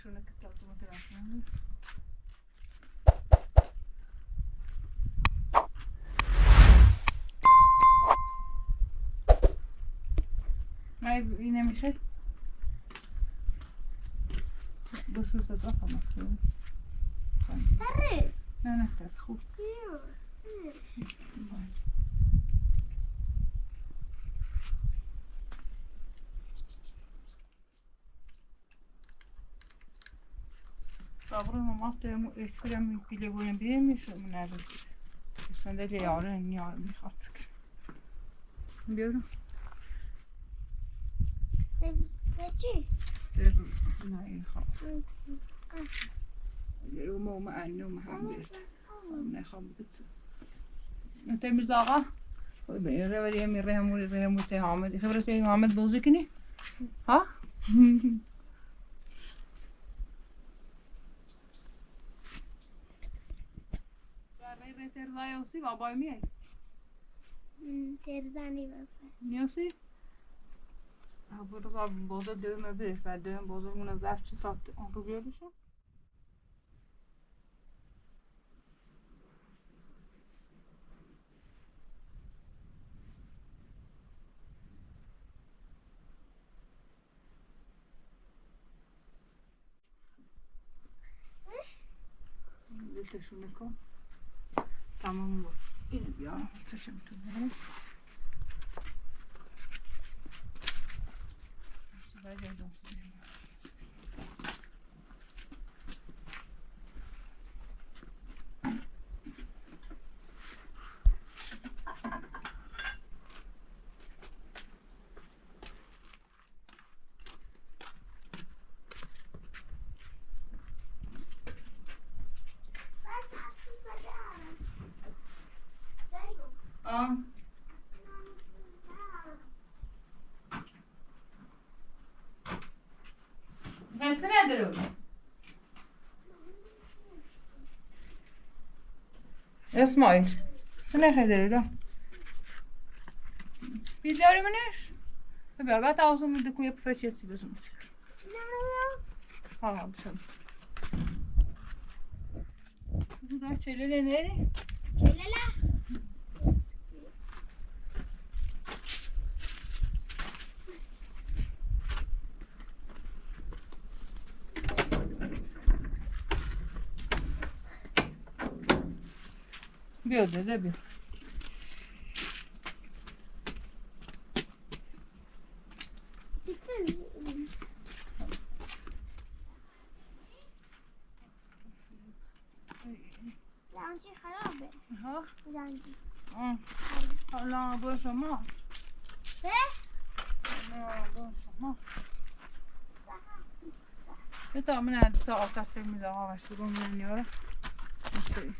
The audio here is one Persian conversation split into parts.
شونه کتابتو مترسم ما این نمیشه بشو صدا خواهم تره نه تره خوب صابر ماما تهمو اشترم پیله گویم بیمیشه من ندارم صندلی یاره نیار میخواد بیارم چی؟ نه این خواب رو ماما انوم هم بیاد نخوام بگذارم تمیز آقا بيره ولي من ريهم حامد خبرتي حامد بوزي كني ها برای ترزای اوسی بابای میای ترزانی بسه میاسی برو بازا دوم به بعد دوم بازا مون ظرف چی تا آن رو بیارشون بلتشون کن تمام بود اینو بیارم چشم تو برم Pensa nedir o? İsmail. Sen ne kadar öyle? Biliyorum ne? Tabii ben tavsiye ederim ki yapıp fırçası bizim. Ha bir şey. Bu da çelele nere? Çelele. بیا داده بیا رنگی خرابه ها رنگی حالا با شما به با شما بتا من تا آتش میذارم و شروع می‌کنم میشه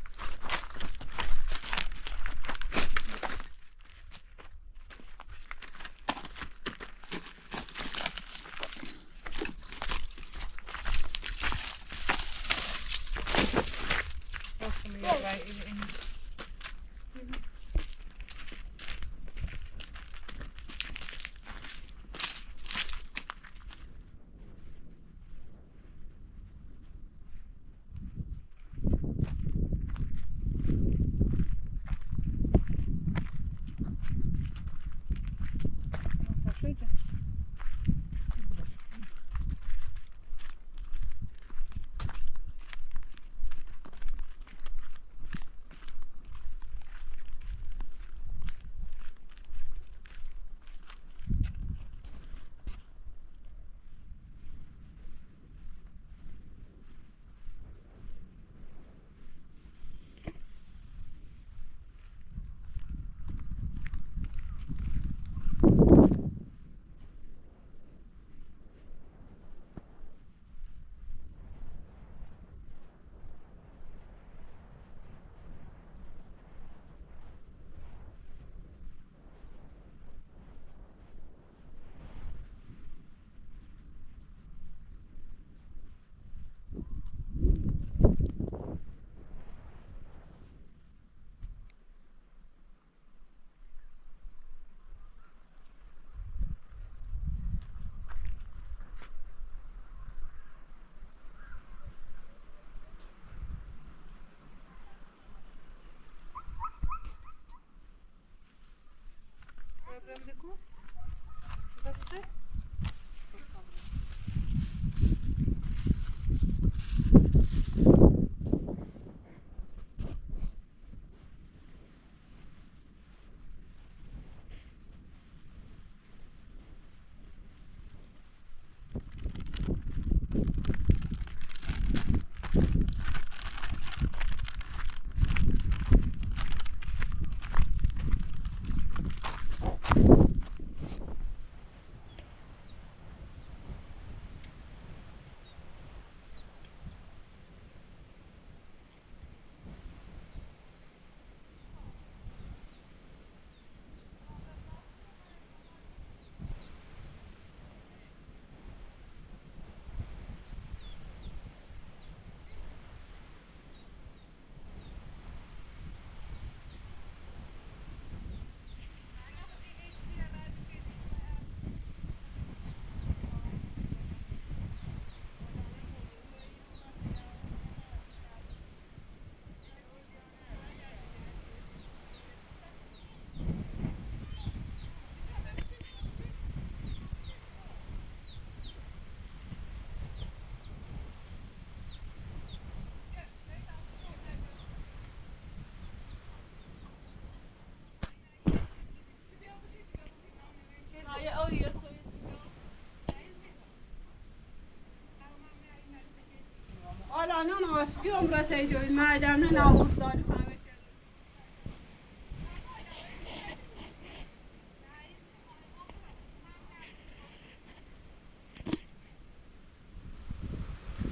عاشقی عمرت ایجوی معدم نه نبود داری فهمه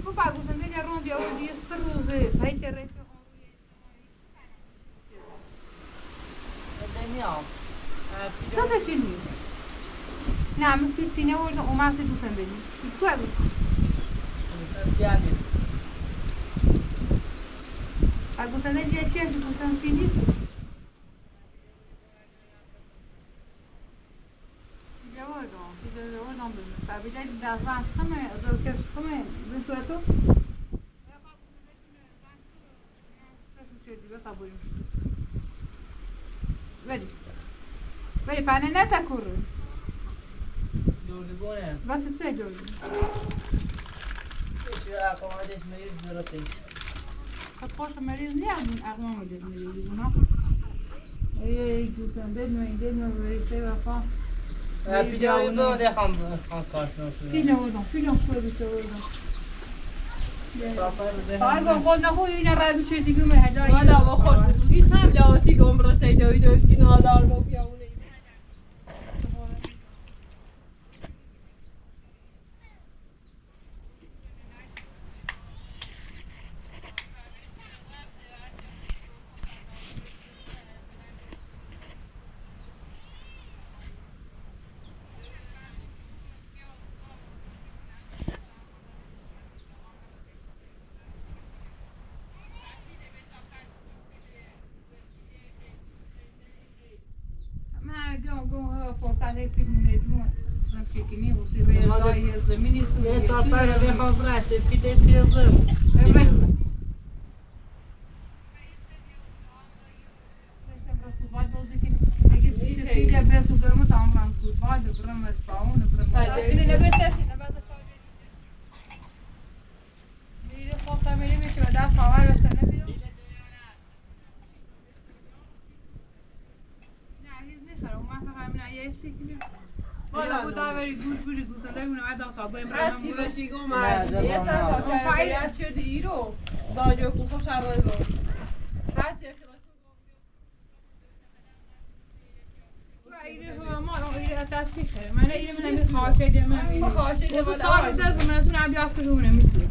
Bu bagusunda ya rondi ya o dia sırrızı. Haydi refi. نمیام Sada filmi. نعم في سينما ورد وما سيدو سندني. يتقابل. Bagusunda dia tinha de gustan sinis. جوادم في جوادم بس. فبيجي دازان خمه ذكر خمه بنشوتو. ولی ولی پنه نتکور جوردگونه واسه چه جوردی؟ چه اقامتش مریض درستش خب خوش مریض نیازم اقوام دل مریض اونا ای دوستان دل مریض سه وفا پیجایی بوده خان کارشون فیلم خوبی چه وردم آقا خود نخوی این رای بچه دیگه مهدایی والا با خوش بودی تم لاتی که عمرت ایجوی دوی که نادار رو بیامونه گم فرصت فیلم ندون زم شکنی و سی ریاضای زمینی سویه یه چاپر بخواب رفته پیده پیزم فوتبال بازی کنی اگه پیده بیسو برمو تمام فوتبال برم اسپاون برم اینه نبتش نبات کاری میره خوب تمیلی میشه و دست خواهر بسنه بیدم نه هیچ نیخره اون وقت همین یه سیکنی یا بود آوری گوش بودی گوسنده کنم از آقا بایم برم هرچی باشی گم مردی یه تا شاید چه دی رو داجو کو خوش رو هرچی ایره ما ایره دستی خیره من ایره من همی خواهشه ده من همی واسه تار دست من ازون عبی آخر رو نمیتونی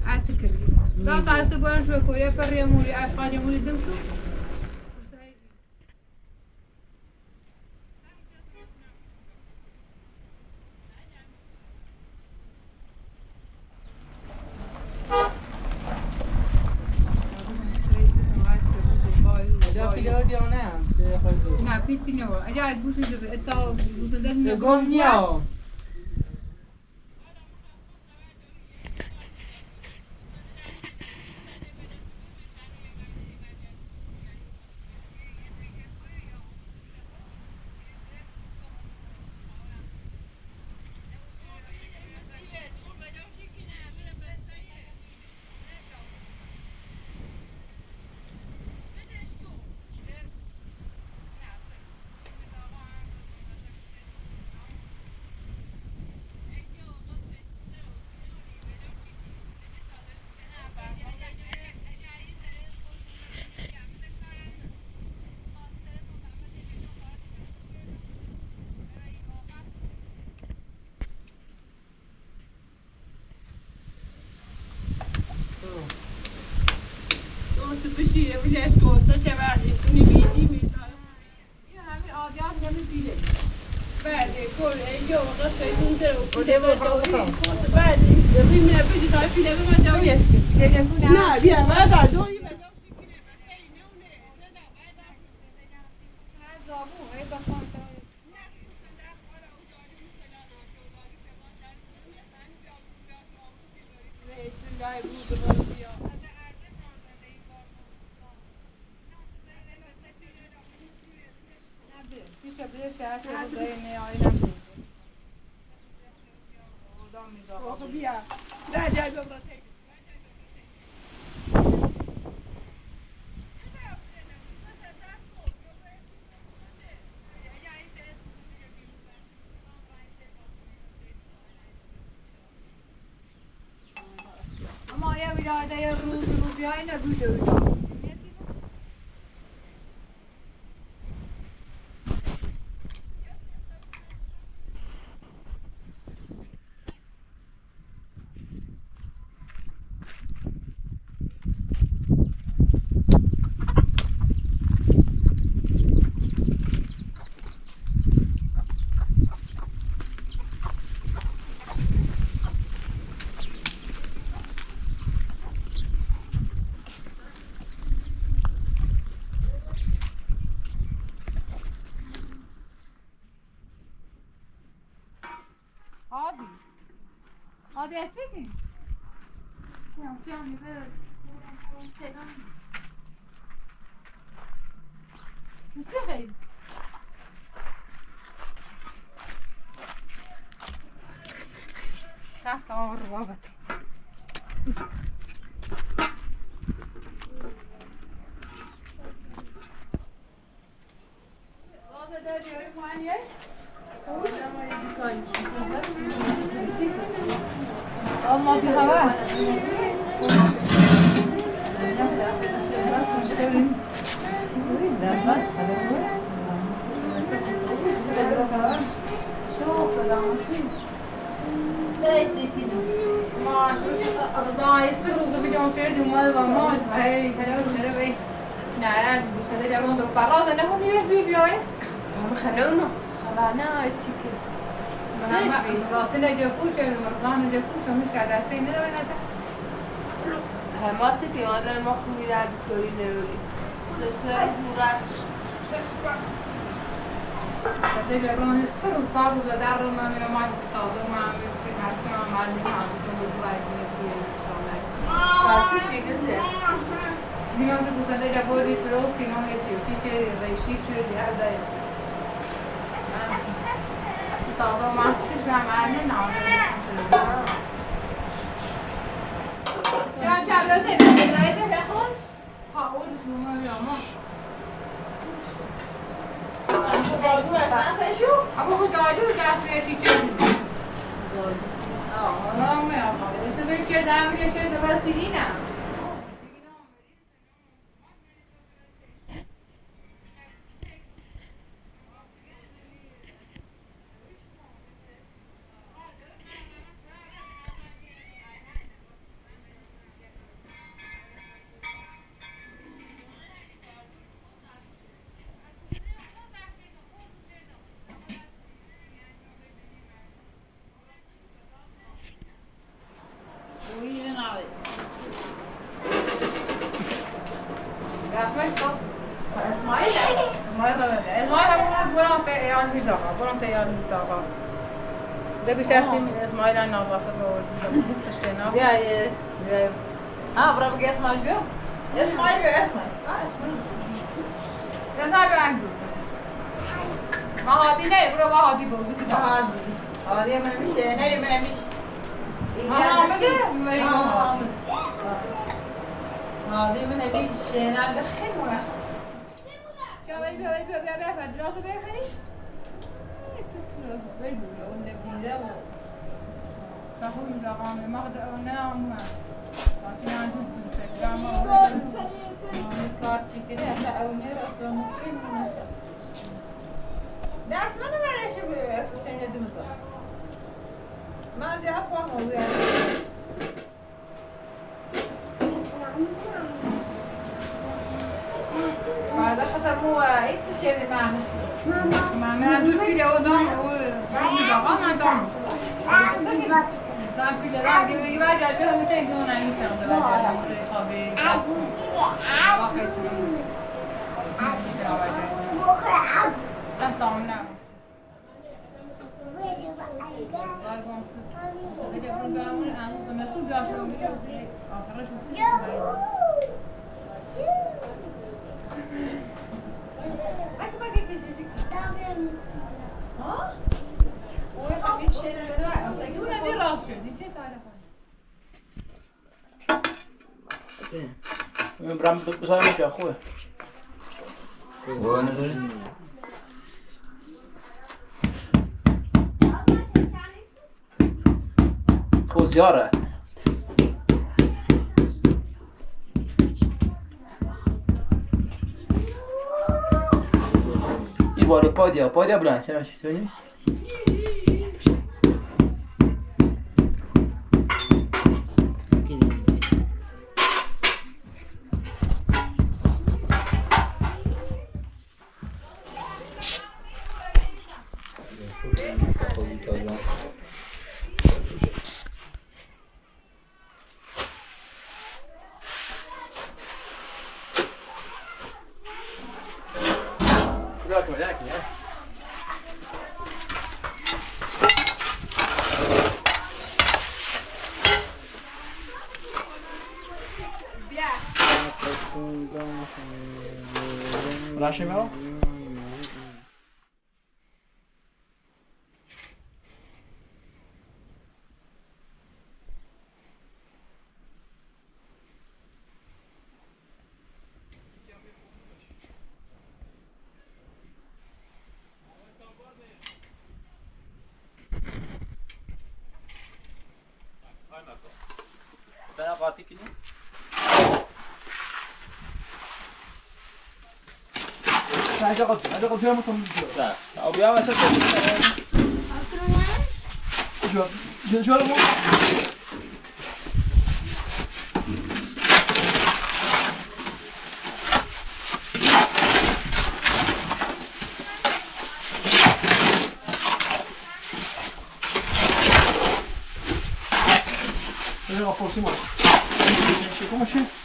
عطی کردی را تاسته برن شوی کویه پر یه مولی اشغال یه مولی دم شو نه پیچی نبود اگر گوشی داره تا گوش داره نگاه نیا تو بشیره بودش گوستا چه بردیسونی بیدی میدارم این همه آدیان همه بیله بعدی کل اینجا وقت شایدون درو پیله برداری بعدی ریمه بدی تا پیله برداری نه بیا بردار دوی بردار بیا بعد اما یه داده روزی های ندوده هادي هتفيدني نسيخي تعال صور ظابط هذا ده يعرف معي olmaz bir hava. باطنه جاكوش المرضان جاكوش ومش قاعد عسين ندور نتا ما تبي هذا ما خوي لا دكتوري نوري تصير مرات هذا جرون السر وصار وزدار ما من ما يستطيع ما في حرسنا ما اللي ما بتقول وايد من باتي شيء كذا هنا ده كذا جابوري فلوك كنا يتيجي شيء رئيسي شيء ده تازه ما تشوف معنا نعمل يا شباب ده بدايته بخش هقول شو ما يا ما ابو جاجو جاسمه تيجي لا ما يا بس بيجي دام يشد درسينا ده بيتقسم اسماعيل عن نظافة واشتيناه جاي برا بقى اسمع البيو اسمع اسمع يا صاحبي عنده ما هادي ناي برا ما هادي بوزو كده هادي ما مش ناي ما مش هادي من ابي الشينا دخل ولا شو بيبي فدراسة بيخري شافوا من زمان ما قدرنا عشان عندهم انستغرام كارتي كده هتلاقوني راسه ممكن ده اسمه ما ليش في سنة دمتر ما زي أقوى موضوع هذا خطر مو أي شيء معنا ما عندوش فيديو قدام ما عندهم صار فيديو لا يبغى جالبها متى يقولون عن كلام ده جالبها خبي واحد سنتامنا برام بسای میشه خوبه خوزیاره دوباره پادیا بلند چرا چی Lascia me Saya قاطی کنی؟ هذا قط يوم تم لا أو بيا مثلا شو Andiamo a prossimo. Come c'è?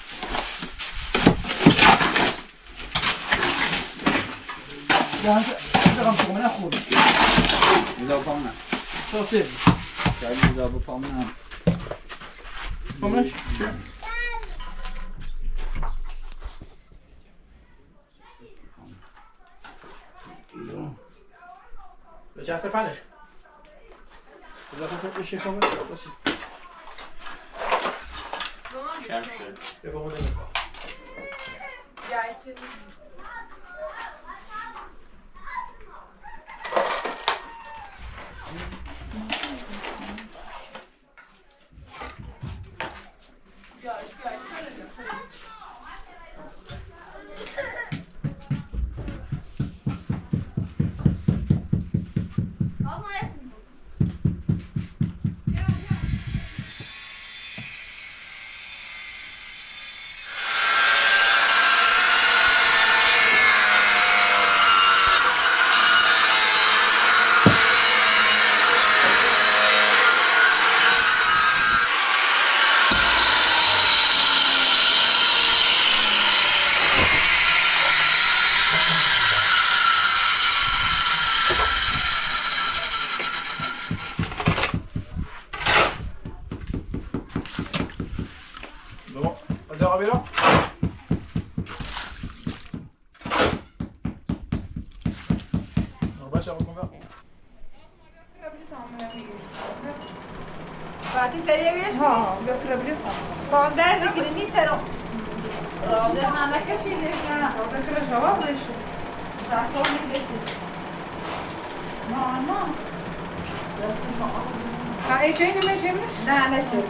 هذا غنشوف ناخذ إذا بطمنا توصيل يعني إذا بطمنا بطمناش Já separas? Já deixei com você. Eu vou mudar. Já é Abbiamo? Non facciamo come بعدين تريبيش ها بكره بجيبها باندر دقيقني ترى راضي ما لك شيء ليش بكره جواب ليش تعطوني ليش ما هاي شيء ما يشمش لا لا شيء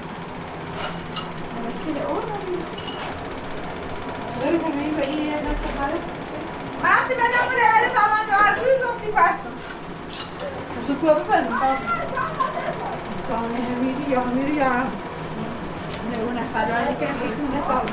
ما سي بدم ولا على طبعا عارفين سي بارسون تكوا بفن خلاص صاني هميري يا وانا خلاني كان بيكون صعب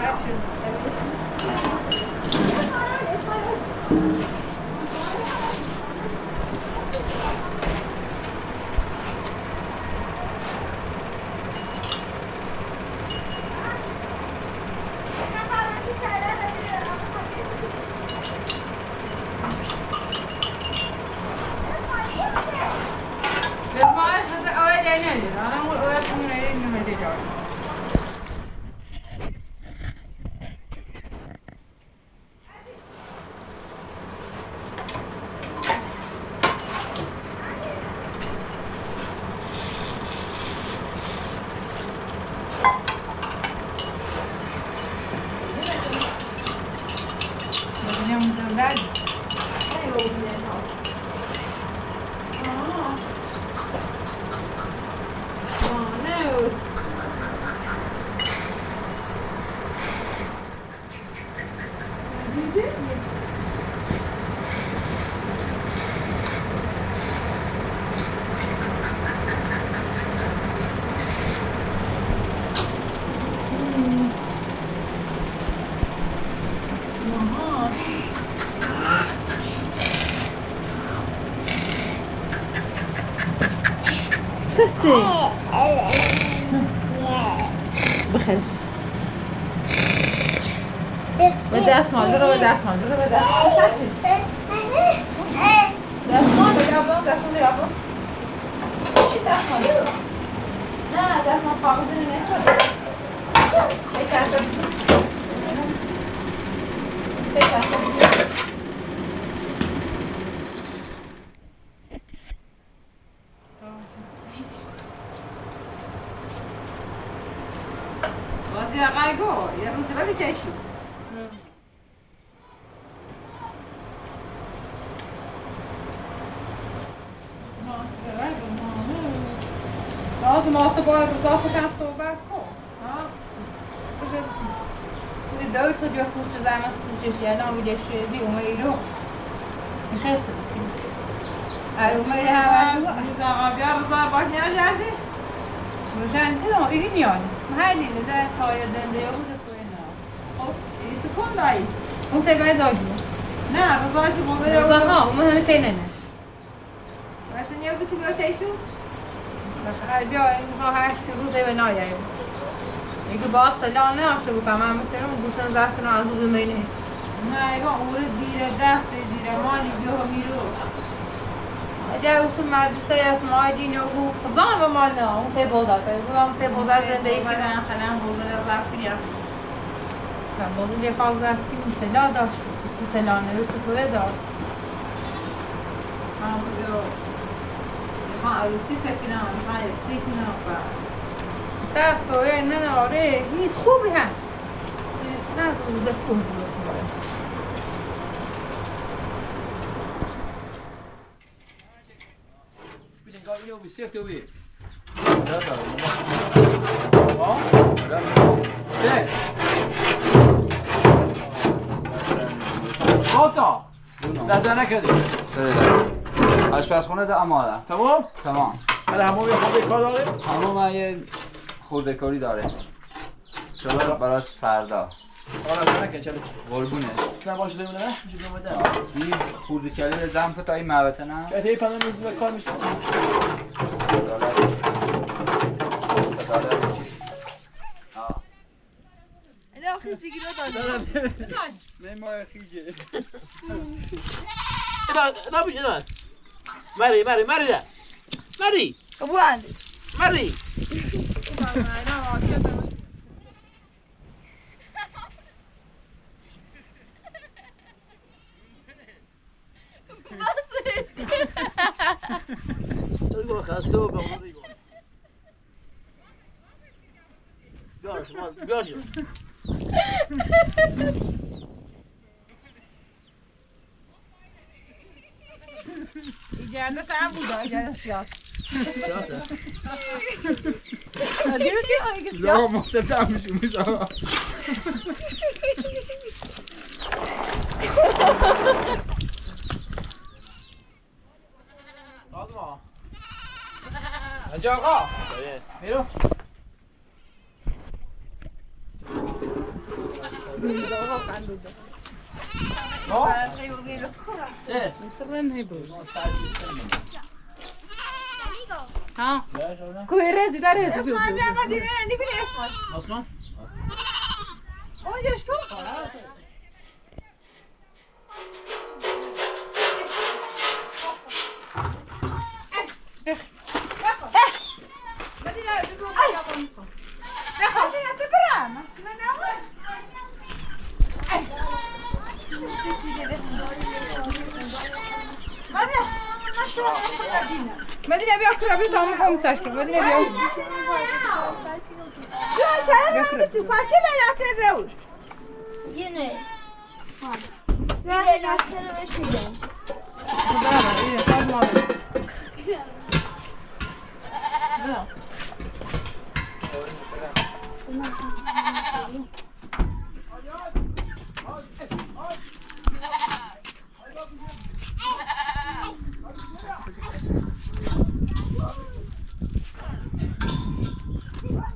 چته؟ بخیرش به دستمال برو به دستمال برو به دستمال سرشی دستمال بیا با دستمال بیا با چی دستمال برو نه دستمال کاغذی نمیخواد ای کارت بازی آقای گو یه روز ولی تشی لازم آخه باید روزا خوش هم صحبت کن داوود خود جا خوش زمان خوشش یادم بودش دی اومدو میخواد اومد هم روزا قبلی روزا باش نیاجردی روشن دیدم این نیان محلی ده تای دنده یا بود تو اینا خب ایست کن دایی اون تبعی دادی نه روزا ایست بوده روزا ها اون همه تیننش مثلا نیا بودی بیا تیشو بخیر بیا این ها هر چی روزه به نایه اگه باز سلام ناشته بکنم من میتونم گوشن زرد کنم از اون بینه نه اگه اون دیره دست دیره مالی بیا میرو اگه اصول مدرسه اسماعی دینه و خزان و مال نه اون تی بازار پیدا اون تی بازار زندگی کردن خلام بازار زرد کنیم بازار دفاع زرد کنیم سلا داشت سلا نه سپوه داشت هم بگو میخوام عروسی تکنم میخوام یکسی کنم دفعه نه آره هیچ خوبی هست چند روز دفت کنم بیدین گاه اینو بی سیفت رو بی باسا لحظه نکردی آشپزخونه ده اماده تمام؟ تمام برای همون یه خورده کار داره؟ همون یه خورده کاری داره شما براش فردا آره نکن چلی قربونه نه باشه دیمونه نه؟ میشه دیمونه این خورده کلی زم که تا این محبته نه؟ که اتهی پناه میزونه کار میشه نه آخه سیگی رو دادم نه ما خیجه نه بیشه نه مری ده مری بواند مری بگو خسته و بگو بیاش ایجانه tam بود ایجانه سیاه سیاته؟ دیگه که سیاه زمان محسب هم میشون میزمان لازم ها اجا آقا میرو ها کوی رزی داره اسمع بیا قدیم عندي بالاسمر اصلا اونجاش كم مدينة بيا كل أبي طعم حوم تشكي مدينة بيا شو تعال قلت فاشل لا تدور Yine. Bir ilaçları ve şeyler. برا إيه صار ما بي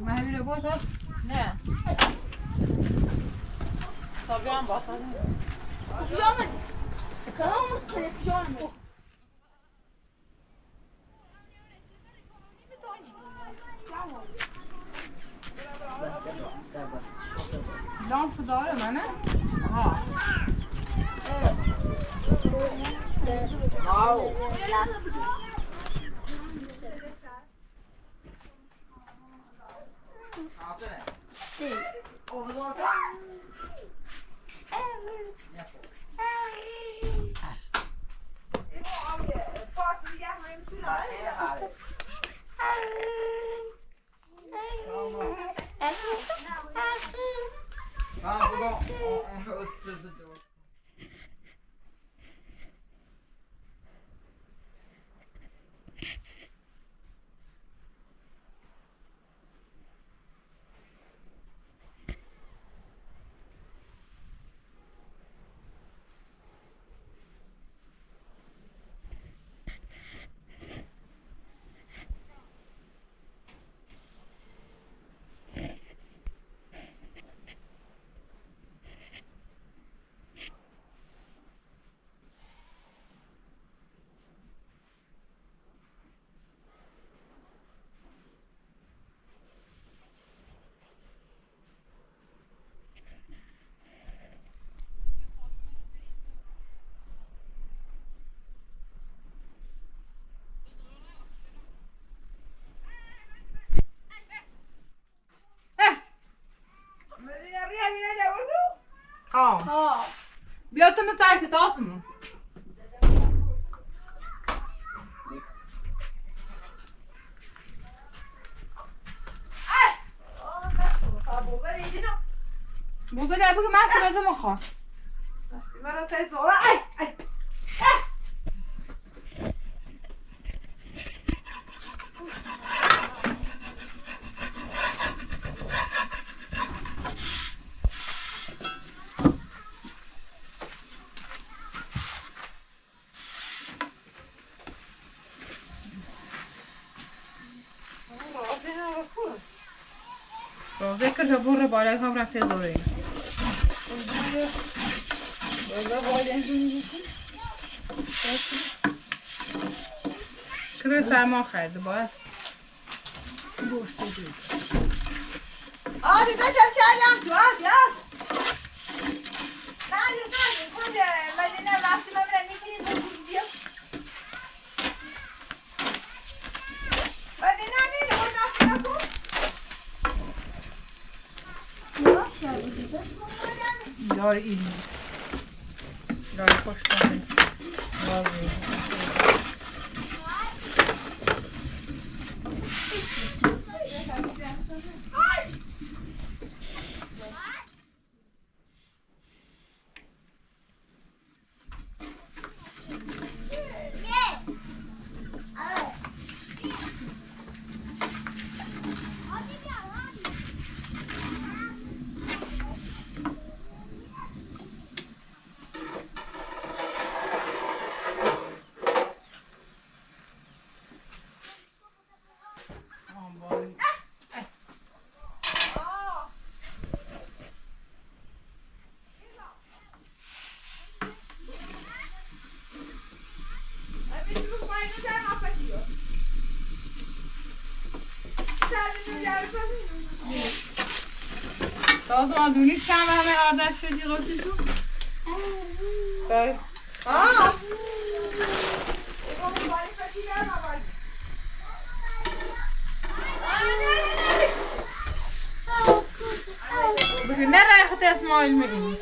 ما هي بيرو بوت نه طبعا باطل Kusuyor Kanal mı televizyon mu? خداره منه؟ آها بیا تو مثل که تاتمون بوزه لعبه که من سمده مخواه مرا تایزوره ای ذكر جبور بالای هم رفته زوره کره سرما خرده باید گوشت دید آدی داشت چایم تو آدی نه خود مدینه وقتی من میرم میکنیم بیا مدینه میره اون دستی نکن دار این دار خوش کنه تازه آدونی چند همه عادت شدی قبطی شو؟ بگی نه رای خط اسماعیل میبینی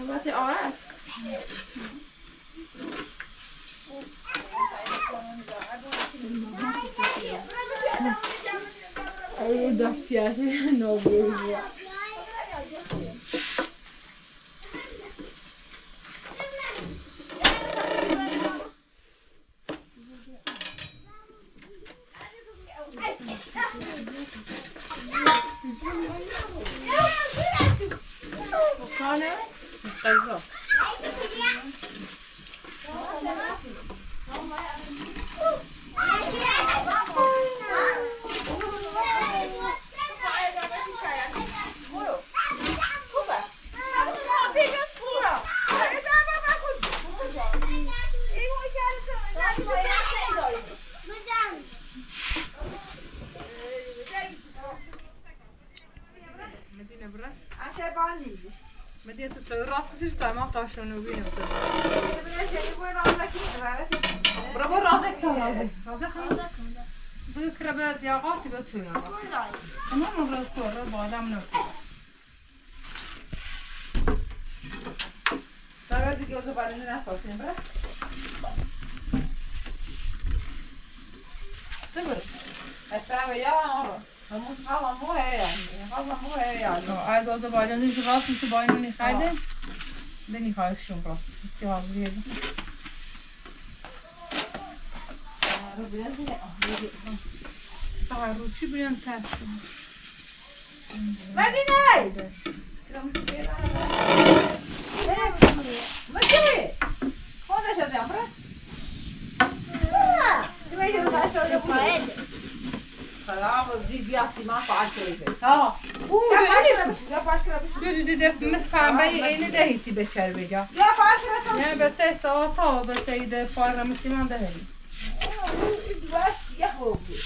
البته آرش او da piace no voglio وكانه القزاق Media tu تصور راست کسیش تا ما تاشونو بینیم تو. برو رازک تا رازک بود کربه دیاقاتی به توی آقا. اما مرد کره بادم نکرد. داره دیگه اوزو بالنده نساتیم بره. تو برو. استرا یا آره. همون حالا مو يعني عايز اوزو بالنده نیش راست میشه باینو نیخایده. دنی خواهشون راست. چی حال بیه؟ روچی بیان ترشون مدینه مدینه خودش از یامره خلاص دي بياسي ما فعلت كده اه دو مثل پنبه اینه دهیسی بچر بجا يا فعلت كده نه بچه ساعتا بچه ایده پار مثل من دهی بس يا خوبي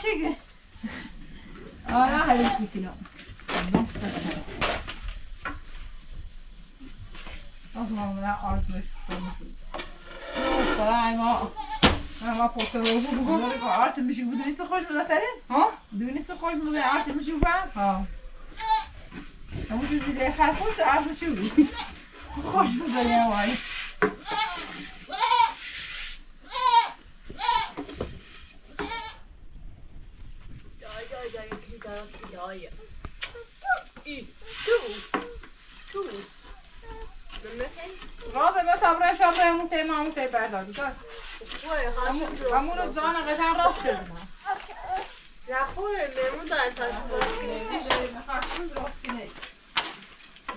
چیه؟ آره هلی کیلو. آسمان من آرزش کنم. سلام ما پوکر رو بگو. آرت میشه بدونی چه خوش بوده تره؟ ها؟ بدونی چه خوش بوده آرت میشه بگم؟ ها. همون چیزی که خرفوش آرت میشه بگم. خوش بوده یا وای. رازه به تبره شابه همون تیمه همون تیمه برداری دار همون رو زانه قشن راست شدنم یا خوبه میمون دارن تاشون راست کنی سیش راست کنی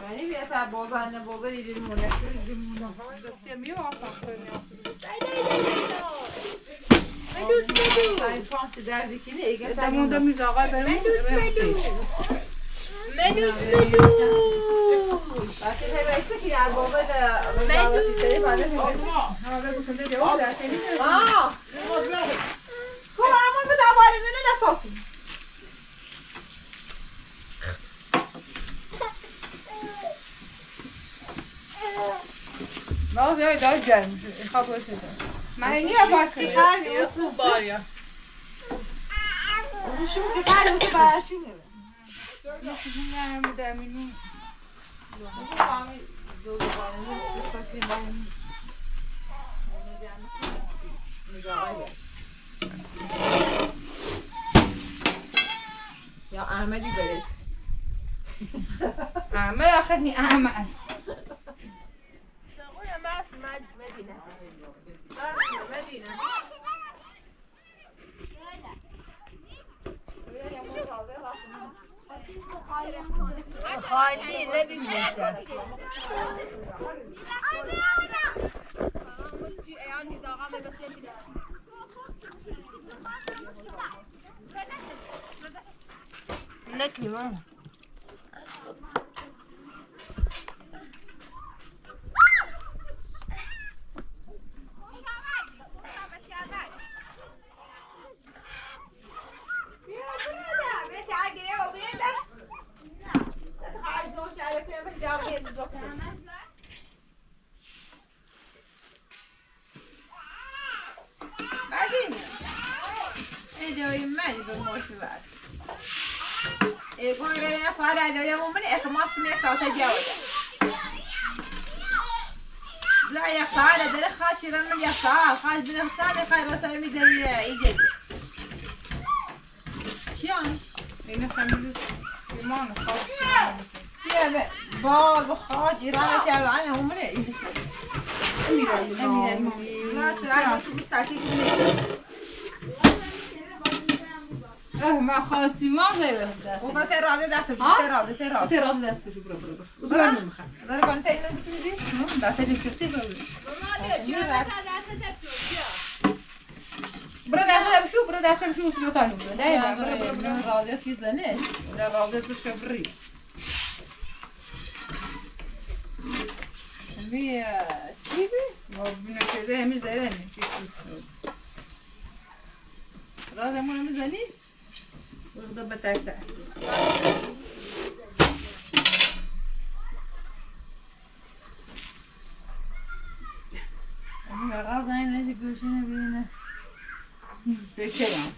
منی بیتا بازنه بازه ایدین مونه دستی میو آسان کنی آسان چه دردی کنی ایگه تمون دو میز آقای برمون منوز وقتی هیچی که در واقع مدوز سری بعد همه بگو کنده دیو در تنی خب همون به دواری منو نساکن باز یای داشت جرم میشه خواب باشه من اینی اپاک کنم خوب باریا شو تفعل وتباشين نعم مدامنون يا احمدي بلد أعمل أخذني أعمل سأقول ما اسمع مدينة مدينة خالدين لا بمشاكل لك ماما بعدين اجوا يمالي بالموشوات يقول لي يا صار هذا يوم من اخ ما سمعك وسجاوده لا يا خالد انا خاشر من يا خالد بن خالد خير رسول مدري يجي شلون إنه خميس سيمان خالص يا بابا خاطر انا شايل عنها هم من لا تعال مستعكيك ما خالص سيمان زي وحدة وبتر هذا داس ها؟ تراز تراز دست شو برا برا وزمان مخ ضرب انت انت تسوي بس هذي شو سيفر برا داخل بشو برا داخل بشو سلو تانو برا دايما برا راضية في زنه ولا راضي تشبري هي تشيبي ربنا كذا مزالني راضي مو مزالني وغضب تاعك راضي انا اللي بيوشنا بينا بيشيان